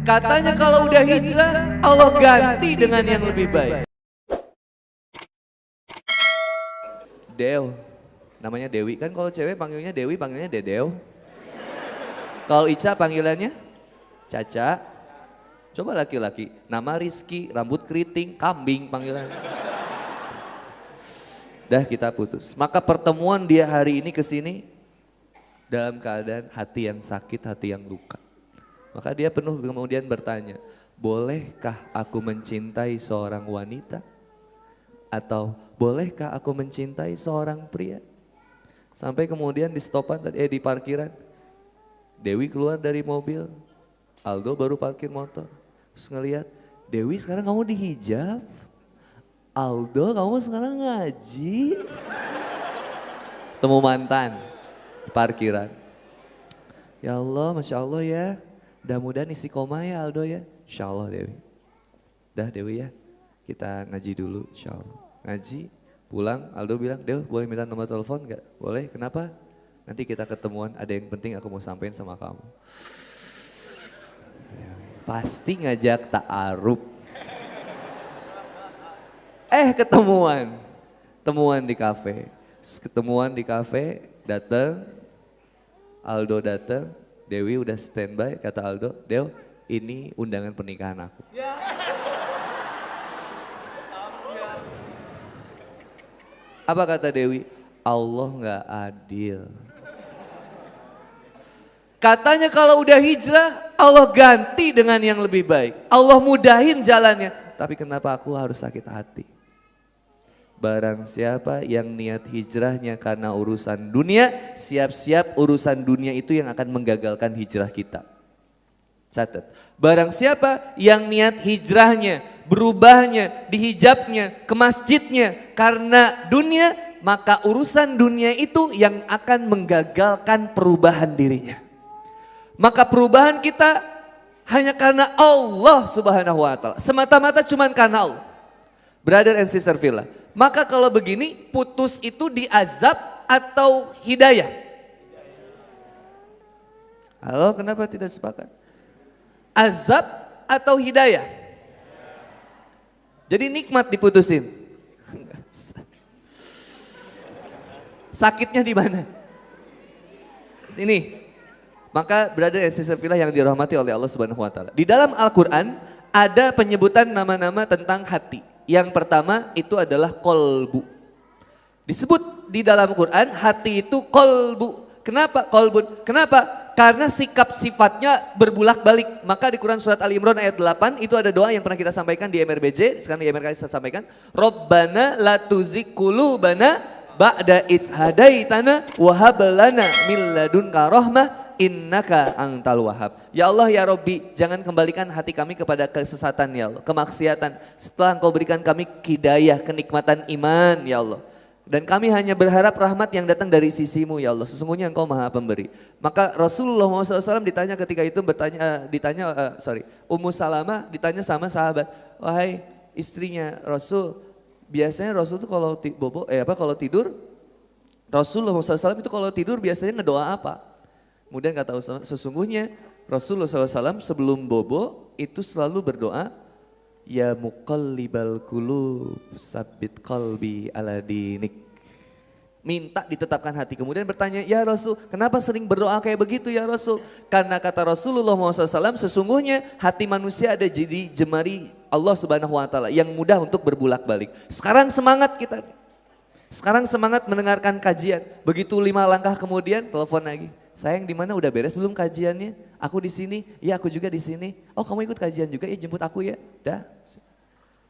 Katanya kalau udah hijrah, Allah ganti dengan yang lebih baik. Dew, namanya Dewi. Kan kalau cewek panggilnya Dewi, panggilnya Dedew. Kalau Ica panggilannya Caca. Coba laki-laki, nama Rizky, rambut keriting, kambing panggilan. Dah kita putus. Maka pertemuan dia hari ini kesini dalam keadaan hati yang sakit, hati yang luka. Maka dia penuh kemudian bertanya, bolehkah aku mencintai seorang wanita? Atau bolehkah aku mencintai seorang pria? Sampai kemudian di stopan di parkiran, Dewi keluar dari mobil, Aldo baru parkir motor. Terus ngeliat, Dewi sekarang kamu dihijab, Aldo kamu sekarang ngaji. Temu mantan di parkiran. Ya Allah, Masya Allah ya. Mudah-mudahan isi koma ya Aldo ya. Insya Allah Dewi. Dah Dewi ya, kita ngaji dulu insya Allah. Ngaji, pulang Aldo bilang, Dew boleh minta nomor telepon gak? Boleh, kenapa? Nanti kita ketemuan, ada yang penting aku mau sampein sama kamu. Pasti ngajak ta'aruf. Ketemuan di kafe. Ketemuan di kafe, datang, Aldo datang, Dewi udah standby, kata Aldo, Dew ini undangan pernikahan aku. Apa kata Dewi? Allah gak adil. Katanya kalau udah hijrah, Allah ganti dengan yang lebih baik. Allah mudahin jalannya. Tapi kenapa aku harus sakit hati? Barang siapa yang niat hijrahnya karena urusan dunia, siap-siap urusan dunia itu yang akan menggagalkan hijrah kita. Catat, barang siapa yang niat hijrahnya, berubahnya, dihijabnya, ke masjidnya karena dunia, maka urusan dunia itu yang akan menggagalkan perubahan dirinya. Maka perubahan kita hanya karena Allah Subhanahu wa Ta'ala, semata-mata cuman karena Allah. Brother and sister Villa, maka kalau begini putus itu diazab atau hidayah? Halo, kenapa tidak sepakat? Azab atau hidayah? Jadi nikmat diputusin. Sakitnya di mana? Sini. Maka brother and sister Villa yang dirahmati oleh Allah Subhanahu wa Ta'ala. Di dalam Al-Quran ada penyebutan nama-nama tentang hati. Yang pertama itu adalah kolbu. Disebut di dalam Quran hati itu kolbu. Kenapa kolbun? Kenapa? Karena sikap sifatnya berbulak-balik. Maka di Quran surat Ali Imran ayat 8 itu ada doa yang pernah kita sampaikan di MRBJ. Sekarang di MRK saya sampaikan. Rabbana la tuzigh qulubana ba'da idh hadaitana wa hab lana min ladunka rahmah innaka antal wahhab. Ya Allah ya Robbi, jangan kembalikan hati kami kepada kesesatan ya Allah, kemaksiatan. Setelah Engkau berikan kami hidayah, kenikmatan iman ya Allah. Dan kami hanya berharap rahmat yang datang dari sisimu ya Allah. Sesungguhnya Engkau maha pemberi. Maka Rasulullah SAW ditanya ketika itu Ummu Salamah ditanya sama sahabat, wahai istrinya Rasul, biasanya Rasul itu kalau tidur, Rasulullah SAW itu kalau tidur biasanya ngedoa apa? Kemudian kata sesungguhnya Rasulullah SAW sebelum bobo itu selalu berdoa, ya muqallibal qulub sabbit qalbi ala dinik. Minta ditetapkan hati. Kemudian bertanya, ya Rasul kenapa sering berdoa kayak begitu ya Rasul? Karena kata Rasulullah SAW sesungguhnya hati manusia ada jadi jemari Allah Subhanahu wa Ta'ala yang mudah untuk berbulak balik. Sekarang semangat kita. Sekarang semangat mendengarkan kajian. Begitu 5 langkah kemudian telepon lagi. Sayang di mana udah beres belum kajiannya? Aku di sini, ya aku juga di sini. Oh kamu ikut kajian juga, ya jemput aku ya. Dah,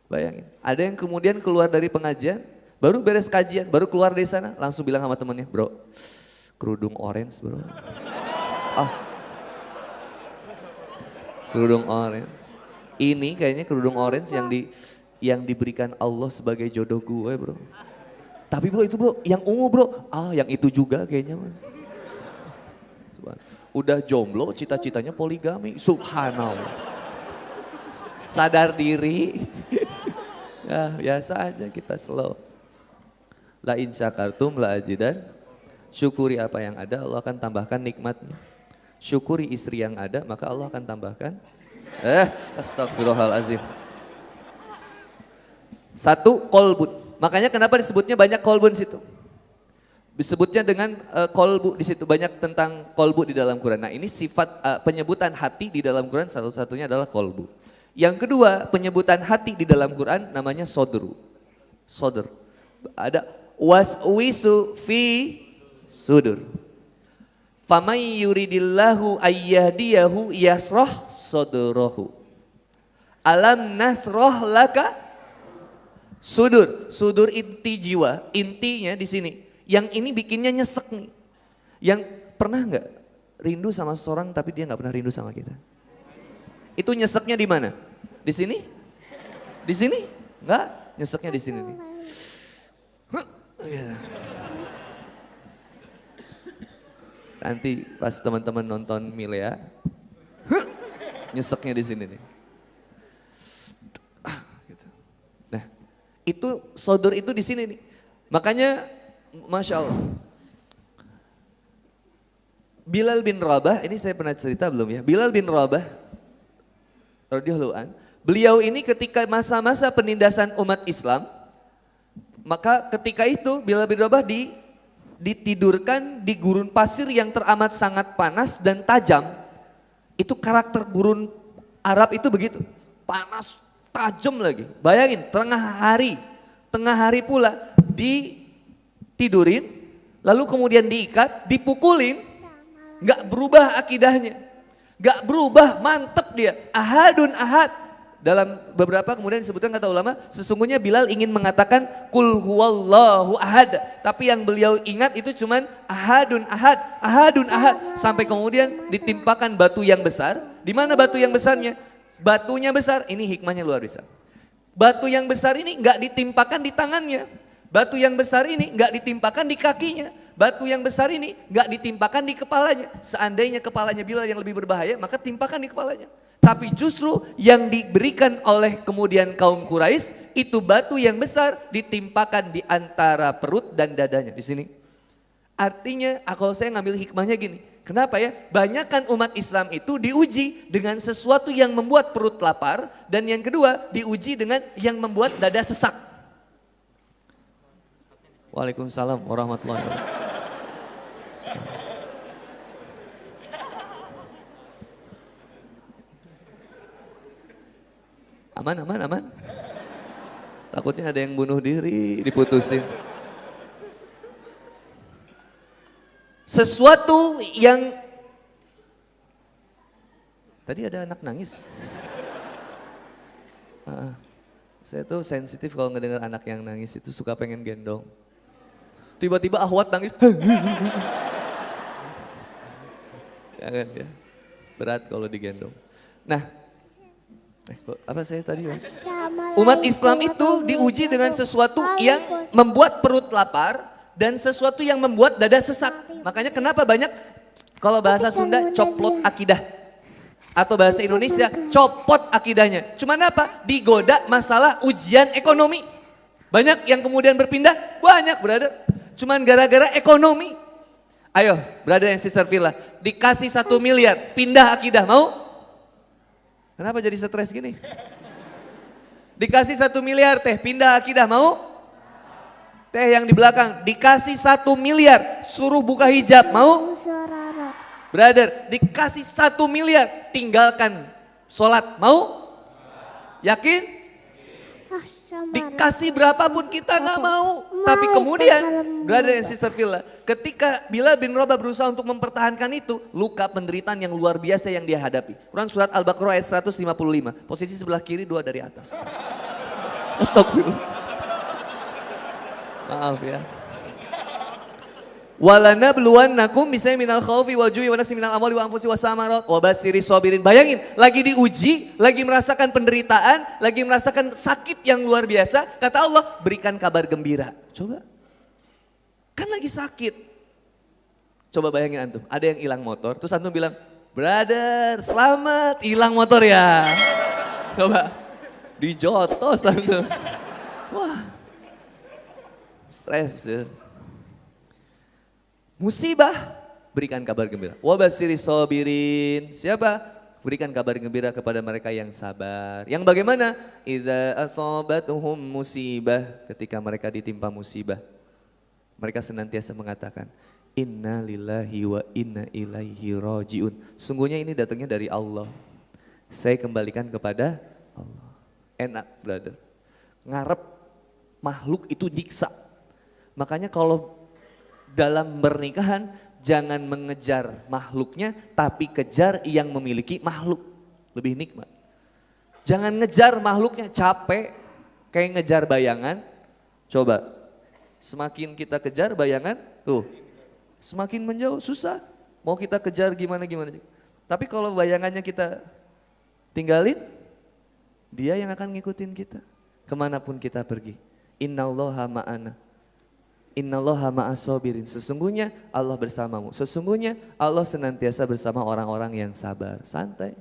bayangin. Ada yang kemudian keluar dari pengajian, baru beres kajian, baru keluar dari sana, langsung bilang sama temennya, bro, kerudung orange bro. Oh, kerudung orange. Ini kayaknya kerudung orange yang diberikan Allah sebagai jodoh gue bro. Tapi bro itu bro, yang ungu bro, yang itu juga kayaknya. Udah jomblo, cita-citanya poligami, subhanallah. Sadar diri, ya biasa aja kita slow. La in syakartum la azidan, syukuri apa yang ada Allah akan tambahkan nikmatnya. Syukuri istri yang ada maka Allah akan tambahkan Astagfirullahalazim. Satu, kolbun. Makanya kenapa disebutnya banyak kolbun situ. Disebutnya dengan kolbu di situ, banyak tentang kolbu di dalam Quran. Nah, ini sifat penyebutan hati di dalam Quran, satu-satunya adalah kolbu. Yang kedua, penyebutan hati di dalam Quran namanya sodru. Sodr. Ada waswisu fi sudur. Famay yuridillahu ayyahdiyahu yasroh sodrohu. Alam nasroh laka sudur. Sudur inti jiwa, intinya di sini. Yang ini bikinnya nyesek nih. Yang pernah nggak rindu sama seseorang tapi dia nggak pernah rindu sama kita? Itu nyeseknya di mana? Di sini? Di sini? Enggak, nyeseknya di sini nih. Nanti pas teman-teman nonton Milea, nyeseknya di sini nih. Gitu. Nah, itu sodor itu di sini nih. Makanya, masya Allah. Bilal bin Rabah, ini saya pernah cerita belum ya? Bilal bin Rabah, radhiyallahu an, beliau ini ketika masa-masa penindasan umat Islam, maka ketika itu Bilal bin Rabah ditidurkan di gurun pasir yang teramat sangat panas dan tajam. Itu karakter gurun Arab itu begitu, panas, tajam lagi. Bayangin tengah hari pula ditidurin, lalu kemudian diikat, dipukulin, gak berubah akidahnya. Gak berubah, mantep dia, ahadun ahad. Dalam beberapa kemudian disebutkan kata ulama, sesungguhnya Bilal ingin mengatakan kul huwallahu ahad. Tapi yang beliau ingat itu cuman ahadun ahad, ahadun ahad. Sampai kemudian ditimpakan batu yang besar. Di mana batu yang besarnya? Batunya besar, ini hikmahnya luar biasa. Batu yang besar ini gak ditimpakan di tangannya. Batu yang besar ini gak ditimpakan di kakinya. Batu yang besar ini gak ditimpakan di kepalanya. Seandainya kepalanya Bilal yang lebih berbahaya, maka timpakan di kepalanya. Tapi justru yang diberikan oleh kemudian kaum Quraisy itu batu yang besar ditimpakan di antara perut dan dadanya di sini. Artinya kalau saya ngambil hikmahnya gini, kenapa ya? Banyakan umat Islam itu diuji dengan sesuatu yang membuat perut lapar dan yang kedua diuji dengan yang membuat dada sesak. Waalaikumsalam warahmatullahi wabarakatuh. Aman. Takutnya ada yang bunuh diri, diputusin. Sesuatu yang... Tadi ada anak nangis. Saya tuh sensitif kalau ngedengar anak yang nangis itu suka pengen gendong. Tiba-tiba Ahwat nangis. Jangan ya. Berat kalau digendong. Nah, apa saya tadi mas? Umat Islam itu diuji dengan sesuatu yang membuat perut lapar dan sesuatu yang membuat dada sesak. Makanya kenapa banyak kalau bahasa Sunda coplot akidah atau bahasa Indonesia copot akidahnya. Cuman apa? Digoda masalah ujian ekonomi. Banyak yang kemudian berpindah, banyak brother. Cuman gara-gara ekonomi. Ayo brother and sister Villa, dikasih 1 miliar pindah akidah mau? Kenapa jadi stres gini? Dikasih 1 miliar teh, pindah akidah mau? Teh yang di belakang, dikasih 1 miliar, suruh buka hijab, mau? Brother, dikasih 1 miliar, tinggalkan sholat, mau? Yakin? Dikasih berapapun kita gak mau. Tapi kemudian, brother and sister Villa, ketika Bilal bin Rabah berusaha untuk mempertahankan itu, luka penderitaan yang luar biasa yang dia hadapi. Quran surat Al-Baqarah ayat 155, posisi sebelah kiri 2 dari atas. Astagfirullah. Maaf ya. Walanabluwannakum bisayyin minal khaufi wal ju'i wa naqsin minal amwali wa anfusi wasamarat wa basyiris sabirin. Bayangin, lagi diuji, lagi merasakan penderitaan, lagi merasakan sakit yang luar biasa, kata Allah, berikan kabar gembira. Coba. Kan lagi sakit. Coba bayangin antum, ada yang hilang motor, terus antum bilang, "Brother, selamat, hilang motor ya." Coba. Dijotos antum. Wah. Stres ya. Musibah, berikan kabar gembira. Wabasiri sobirin. Siapa? Berikan kabar gembira kepada mereka yang sabar. Yang bagaimana? Idza asabatuhum musibah, ketika mereka ditimpa musibah. Mereka senantiasa mengatakan, Inna lillahi wa inna ilaihi rajiun. Sungguhnya ini datangnya dari Allah. Saya kembalikan kepada Allah. Enak, brother. Ngarep makhluk itu nyiksa. Makanya kalau dalam pernikahan jangan mengejar makhluknya, tapi kejar yang memiliki makhluk. Lebih nikmat. Jangan ngejar makhluknya, capek kayak ngejar bayangan. Coba, semakin kita kejar bayangan, tuh semakin menjauh, susah. Mau kita kejar gimana-gimana. Tapi kalau bayangannya kita tinggalin, dia yang akan ngikutin kita. Kemanapun kita pergi. Innallaha ma'ana. Innallaha ma'as-sabirin. Sesungguhnya Allah bersamamu. Sesungguhnya Allah senantiasa bersama orang-orang yang sabar. Santai.